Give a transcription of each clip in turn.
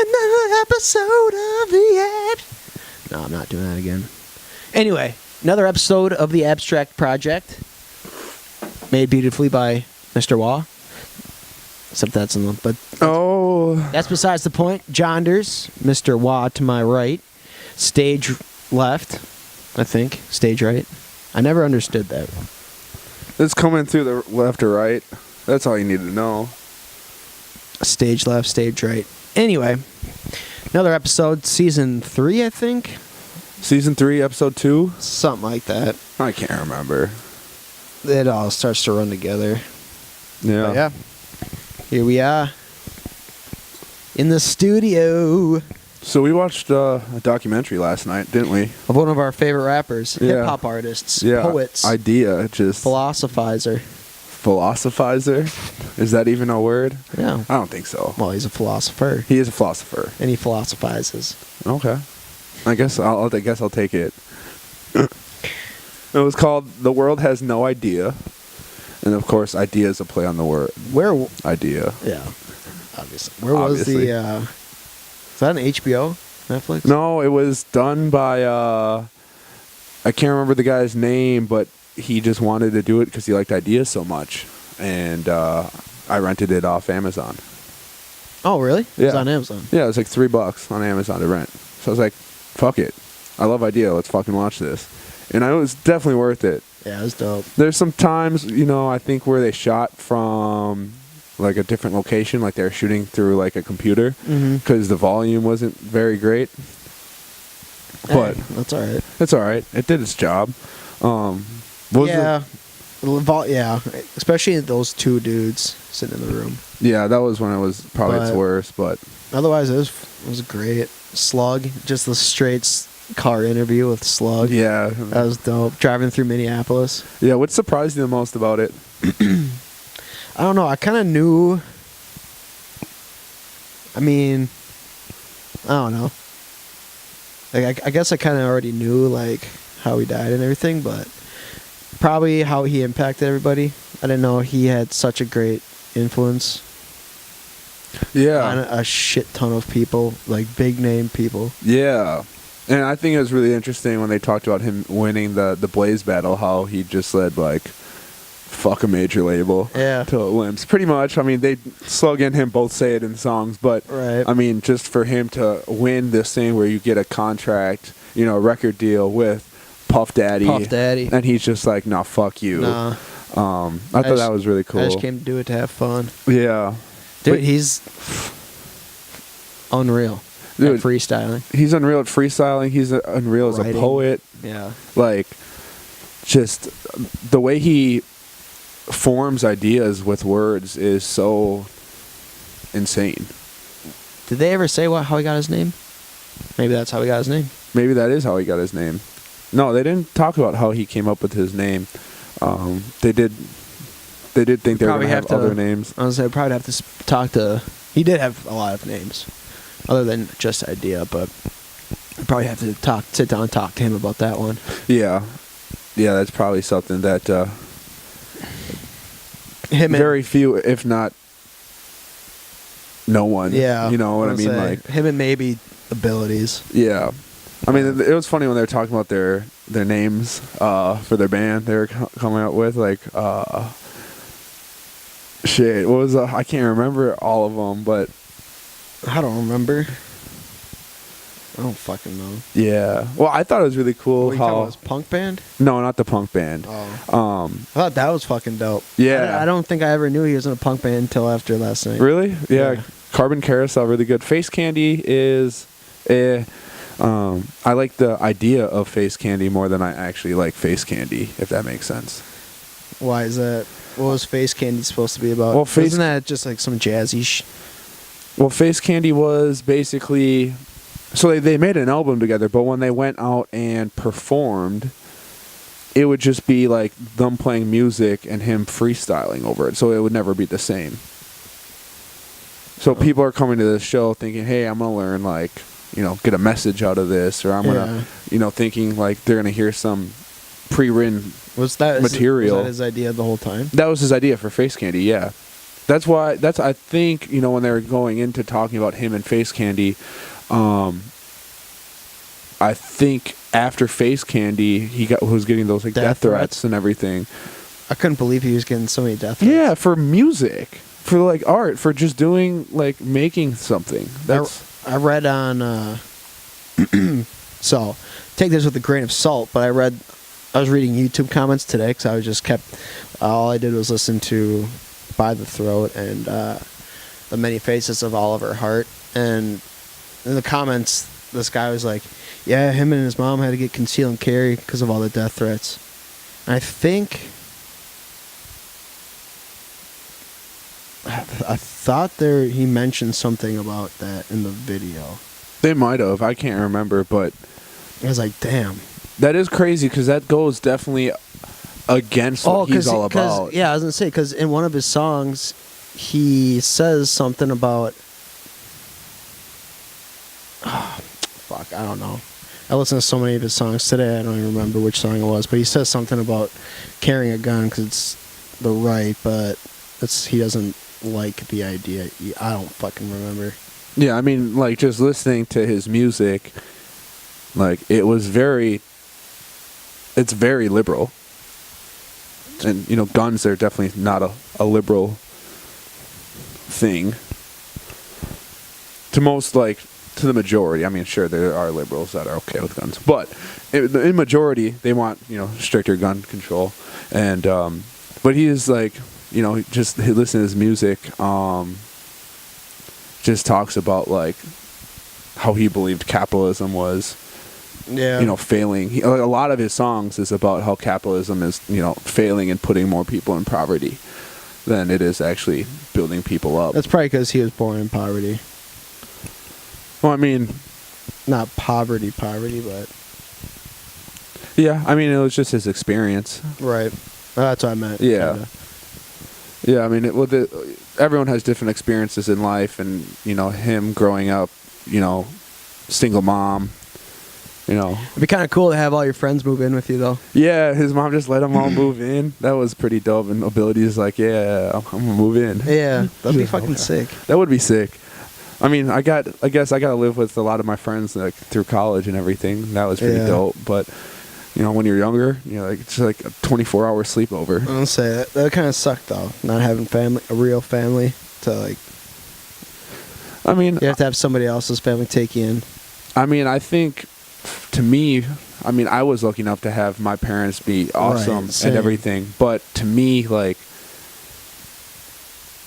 Another episode of the Abs. No, I'm not doing that again. Anyway, another episode of the Abstract Project, made beautifully by Mr. Waugh. Except that's in the... But that's besides the point. Jonders, Mr. Waugh to my right. Stage left, I think. Stage right. I never understood that. It's coming through the left or right. That's all you need to know. Stage left, stage right. Anyway, another episode, season 3, I think. Season 3, episode 2? Something like that. I can't remember. It all starts to run together. Yeah. But yeah. Here we are. In the studio. So we watched a documentary last night, didn't we? Of one of our favorite rappers. Yeah. Hip-hop artists. Yeah. Poets. Eyedea, just... Philosophizer. Philosophizer? Is that even a word? Yeah. I don't think so. Well, he's a philosopher. He is a philosopher. And he philosophizes. Okay. I guess I'll take it. It was called "The World Has No Idea," and of course, "idea" is a play on the word. Where? Idea. Yeah. Obviously. Where was the? Is that an HBO? Netflix? No, it was done by. I can't remember the guy's name, but he just wanted to do it because he liked ideas so much, and I rented it off Amazon. Oh, really? Yeah. It's on Amazon. Yeah, it was like $3 on Amazon to rent. So I was like, fuck it. I love Idea. Let's fucking watch this. And it was definitely worth it. Yeah, it was dope. There's some times, I think where they shot from like a different location, like they were shooting through like a computer because the volume wasn't very great. But that's all right. It's all right. It did its job. Yeah, especially those two dudes sitting in the room. Yeah, that was when it was probably its worst. But otherwise, it was great. Slug, just the straight car interview with Slug. Yeah, that was dope. Driving through Minneapolis. Yeah, what surprised you the most about it? I don't know. I kind of knew. I mean, I don't know. Like, I guess I kind of already knew like how he died and everything, but probably how he impacted everybody. I didn't know he had such a great influence. Yeah, on a shit ton of people, like big name people. Yeah, and I think it was really interesting when they talked about him winning the Blaze battle, how he just said like, "Fuck a major label." Yeah, to Limps. Pretty much. I mean, they Slug and him both say it in songs, but right. I mean, just for him to win this thing where you get a contract, a record deal with Puff Daddy, and he's just like, "Nah, fuck you." Nah. I thought that was really cool. I just came to do it to have fun. Yeah. Dude, he's unreal at freestyling. He's unreal at freestyling. He's unreal as a poet. Yeah. Like, just the way he forms ideas with words is so insane. Did they ever say how he got his name? Maybe that's how he got his name. Maybe that is how he got his name. No, they didn't talk about how he came up with his name. They did think they were going to have other names. I was going to say, probably have to talk to... He did have a lot of names, other than just Eyedea, but I probably have to sit down and talk to him about that one. Yeah. Yeah, that's probably something that very few, if not no one. Yeah. You know what I mean? Like him and maybe abilities. Yeah. I mean, it was funny when they were talking about their names for their band they were coming out with. Like, shit, what was I can't remember all of them, but I don't remember. I don't fucking know. Yeah. Well, I thought it was really cool how it was punk band. No, not the punk band. Oh. I thought that was fucking dope. Yeah. I don't think I ever knew he was in a punk band until after last night. Really? Yeah. Carbon Carousel, really good. Face Candy is, I like the idea of Face Candy more than I actually like Face Candy, if that makes sense. Why is that? What was Face Candy supposed to be about? Well, isn't that just like some jazzy Well, Face Candy was basically... So they made an album together, but when they went out and performed, it would just be like them playing music and him freestyling over it. So it would never be the same. So people are coming to this show thinking, hey, I'm going to learn, like, get a message out of this, or I'm going to, thinking like they're going to hear some pre-written material. Was that his idea the whole time? That was his idea for Face Candy, yeah. That's why. That's I think when they were going into talking about him and Face Candy, I think after Face Candy he was getting those like death threats and everything. I couldn't believe he was getting so many death threats. Yeah, for music, for like art, for just doing like making something. I read on. So take this with a grain of salt, but I was reading YouTube comments today because I was just all I did was listen to By the Throat and The Many Faces of Oliver Hart, and in the comments this guy was like, yeah, him and his mom had to get conceal and carry because of all the death threats. And I thought he mentioned something about that in the video. They might have. I can't remember, but I was like, damn. That is crazy because that goes definitely against what he's all about. Yeah, I was going to say, because in one of his songs, he says something about... fuck, I don't know. I listened to so many of his songs today, I don't even remember which song it was, but he says something about carrying a gun because it's the right, but he doesn't like the idea. I don't fucking remember. Yeah, I mean, like, just listening to his music, like, it's very liberal. And, guns are definitely not a liberal thing. To the majority. I mean, sure, there are liberals that are okay with guns. But in majority, they want, stricter gun control. And, but he is like, just listen to his music, just talks about, like, how he believed capitalism was, failing. A lot of his songs is about how capitalism is, failing and putting more people in poverty than it is actually building people up. That's probably because he was born in poverty. Well, I mean... Not poverty, but... Yeah, I mean, it was just his experience. Right. That's what I meant. Yeah. Kinda. Yeah, I mean, everyone has different experiences in life, and, him growing up, single mom, It'd be kind of cool to have all your friends move in with you, though. Yeah, his mom just let them all move in. That was pretty dope, and Ability is like, yeah, I'm going to move in. Yeah, that'd be fucking sick. That would be sick. I mean, I guess I got to live with a lot of my friends, like, through college and everything. That was pretty dope, but... when you're younger, it's like a 24-hour sleepover. I don't say that kind of sucked though, not having a real family to like. I mean, you have to have somebody else's family take you in. I mean, I think, to me, I was lucky enough to have my parents be awesome and everything, but to me, like,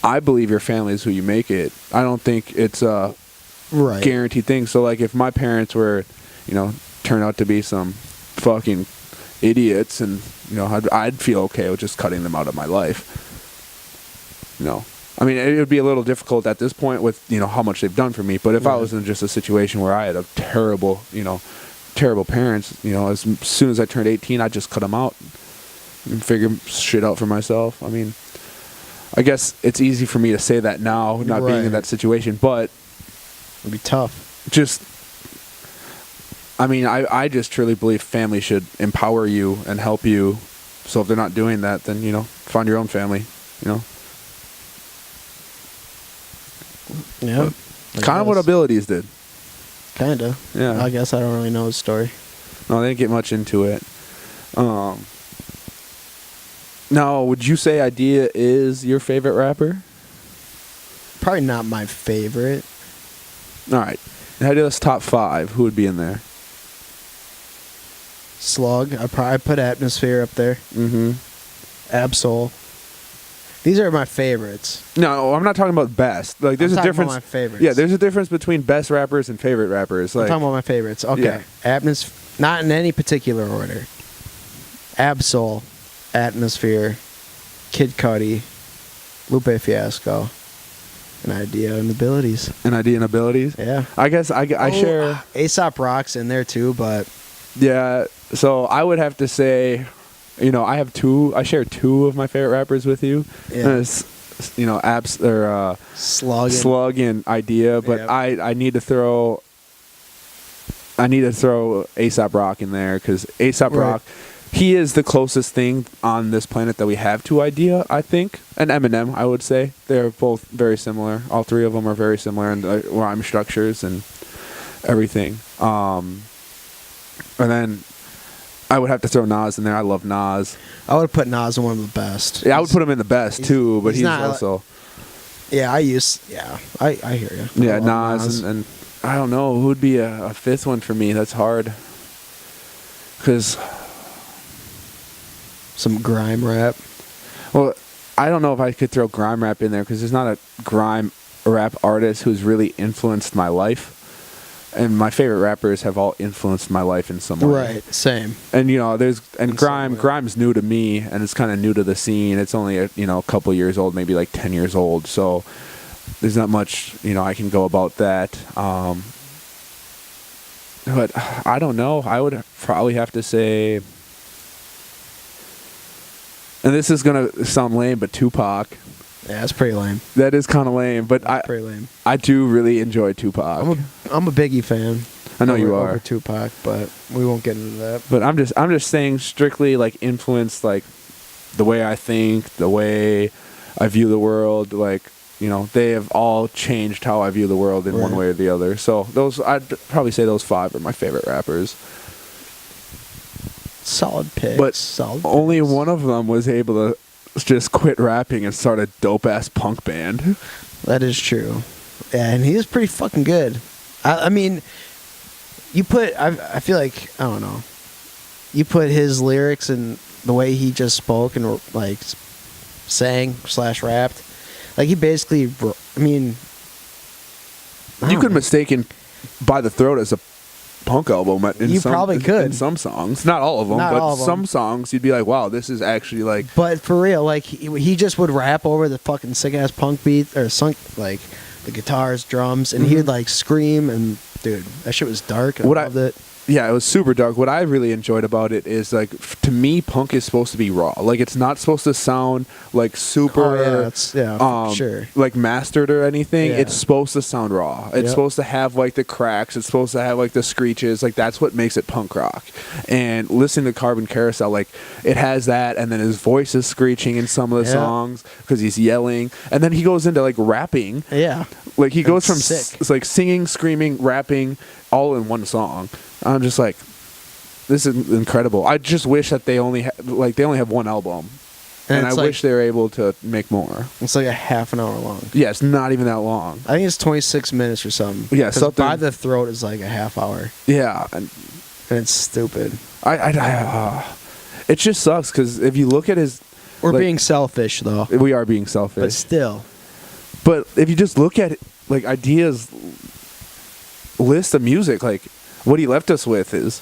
I believe your family is who you make it. I don't think it's a guaranteed thing. So, like, if my parents were, turn out to be some fucking idiots, and I'd feel okay with just cutting them out of my life. I mean, it would be a little difficult at this point with how much they've done for me, but if I was in just a situation where I had a terrible parents, as soon as I turned 18, I'd just cut them out and figure shit out for myself. I mean, I guess it's easy for me to say that now, not being in that situation, but it'd be tough. I just truly believe family should empower you and help you. So if they're not doing that, then, find your own family, Yeah. Kind of what Abilities did. Kind of. Yeah. I guess I don't really know his story. No, they didn't get much into it. Now, would you say Eyedea is your favorite rapper? Probably not my favorite. All right. Eyedea's top 5. Who would be in there? Slug. I probably put Atmosphere up there. Mm-hmm. Absol. These are my favorites. No, I'm not talking about best. Like, there's a difference. About my favorites. Yeah, there's a difference between best rappers and favorite rappers. Like, I'm talking about my favorites. Okay. Yeah. Not in any particular order. Absol, Atmosphere, Kid Cudi, Lupe Fiasco, and Eyedea and Abilities. Yeah. I guess I share. A$AP Rock's in there too, but. Yeah, so I would have to say, I share 2 of my favorite rappers with you. Yeah. Apps or Slug and Eyedea, but yep. I need to throw A$AP Rock in there because A$AP Rock he is the closest thing on this planet that we have to Eyedea, I think. And Eminem, I would say. They're both very similar. All three of them are very similar in the rhyme structures and everything. And then I would have to throw Nas in there. I love Nas. I would have put Nas in one of the best. Yeah, I would put him in the best too, but he's not, also. Yeah, I hear you. Yeah, Nas. And I don't know who would be a fifth one for me. That's hard. Because. Some grime rap. Well, I don't know if I could throw grime rap in there because there's not a grime rap artist who's really influenced my life. And my favorite rappers have all influenced my life in some way. Right, same. And grime's new to me, and it's kind of new to the scene. It's only a couple years old, maybe like 10 years old. So there's not much I can go about that. But I don't know. I would probably have to say. And this is gonna sound lame, but Tupac. Yeah, it's pretty lame. That is kind of lame, but pretty lame. I do really enjoy Tupac. I'm a Biggie fan. I know you are over Tupac, but we won't get into that. But I'm just saying strictly like influence, like the way I think, the way I view the world. Like they have all changed how I view the world in one way or the other. So I'd probably say those 5 are my favorite rappers. Solid pick. But only picks. one of them was able to just quit rapping and start a dope-ass punk band. That is true. Yeah, and he is pretty fucking good. I mean, I feel like, I don't know, you put his lyrics and the way he just spoke and, like, sang / rapped, like, he basically, I mean... You could mistake By the Throat as a punk album probably could in some songs, not all of them, but some songs you'd be like, wow, this is actually like. But for real, like he just would rap over the fucking sick ass punk beat or like the guitars, drums, and he would like scream, and dude, that shit was dark. I loved it. Yeah, it was super dark. What I really enjoyed about it is, like, to me, punk is supposed to be raw. Like, it's not supposed to sound like super, for sure, like mastered or anything. Yeah. It's supposed to sound raw. It's supposed to have like the cracks. It's supposed to have like the screeches. Like, that's what makes it punk rock. And listening to Carbon Carousel, like, it has that, and then his voice is screeching in some of the songs because he's yelling, and then he goes into like rapping. Yeah, like he goes from like singing, screaming, rapping, all in one song. I'm just like, this is incredible. I just wish that they only have one album, and I wish they were able to make more. It's like a half an hour long. Yeah, it's not even that long. I think it's 26 minutes or something. Yeah, something. By the Throat is like a half hour. Yeah, and it's stupid. It just sucks because if you look at his, we're being selfish though. We are being selfish, but still. But if you just look at like Eyedea's list of music, like. What he left us with is,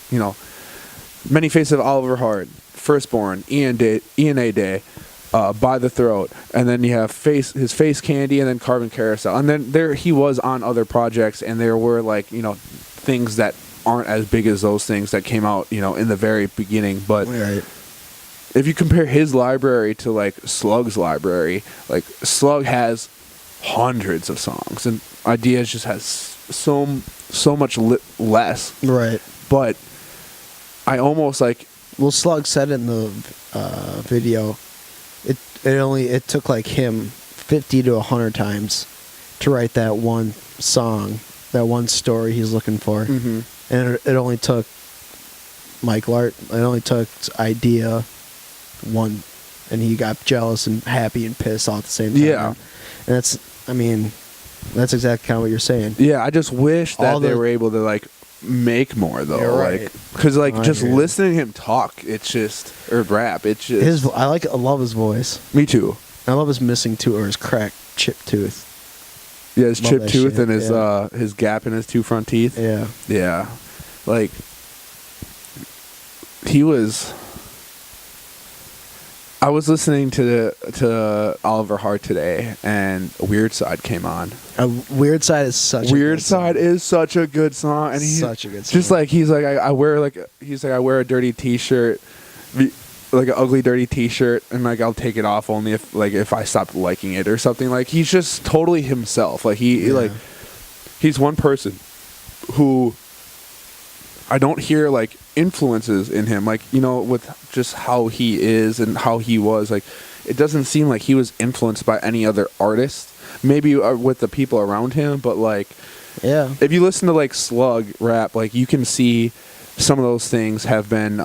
Many Faces of Oliver Hart, Firstborn, Eyedea, By the Throat, and then you have his Face Candy, and then Carbon Carousel, and then he was on other projects, and there were like things that aren't as big as those things that came out in the very beginning. But if you compare his library to like Slug's library, like Slug has hundreds of songs, and Eyedea just has so much less. Right. But I almost like. Well, Slug said in the video, it took like him 50 to 100 times to write that one song, that one story he's looking for, and it only took Mike Lart. It only took Eyedea one, and he got jealous and happy and pissed all at the same time. Yeah, and that's exactly kind of what you're saying. Yeah, I just wish that they were able to like make more though. You're right. Like, because like just listening to him talk, it's just or rap. It's just I love his voice. Me too. I love his missing tooth or his cracked chipped tooth. Yeah, his chipped tooth and his gap in his 2 front teeth. Yeah. Yeah, like he was. I was listening to Oliver Hart today, and Weird Side came on. Weird Side is such. Weird Side is such a good song, and he's such a good song. Just like I wear a dirty T-shirt, like an ugly dirty T-shirt, and like I'll take it off only if I stop liking it or something. Like he's just totally himself. Like he's one person who I don't hear like influences in him, like, you know, with just how he is and how he was. Like, it doesn't seem like he was influenced by any other artist. Maybe with the people around him, but like, Yeah. if you listen to like slug rap, like you can see some of those things have been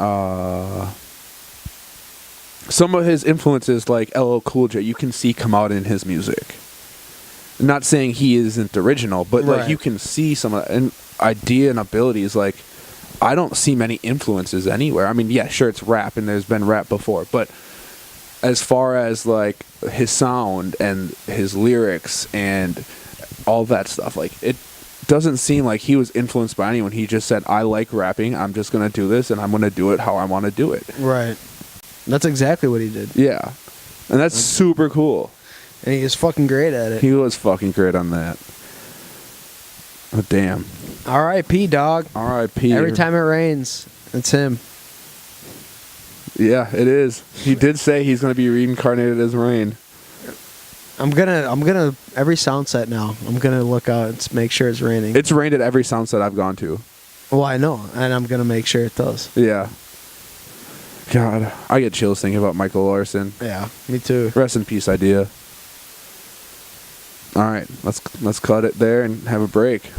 some of his influences, like LL Cool J, you can see come out in his music. Not saying he isn't original, but like you can see some of an idea and abilities. Like, I don't see many influences anywhere. I mean, yeah, sure, it's rap, and there's been rap before, but as far as like his sound and his lyrics and all that stuff, like, it doesn't seem like he was influenced by anyone. He just said, I like rapping, I'm just gonna do this, and I'm gonna do it how I want to do it. Right. That's exactly what he did. Yeah, and that's super cool. And he was fucking great at it. He was fucking great on that. Oh, damn. R.I.P. dog. R.I.P. Every time it rains, it's him. Yeah, it is. He did say he's going to be reincarnated as rain. I'm gonna every sound set now. I'm gonna look out and make sure it's raining. It's rained at every sound set I've gone to. Well, I know, and I'm gonna make sure it does. Yeah. God, I get chills thinking about Michael Larson. Yeah, me too. Rest in peace, Eyedea. All right, let's cut it there and have a break.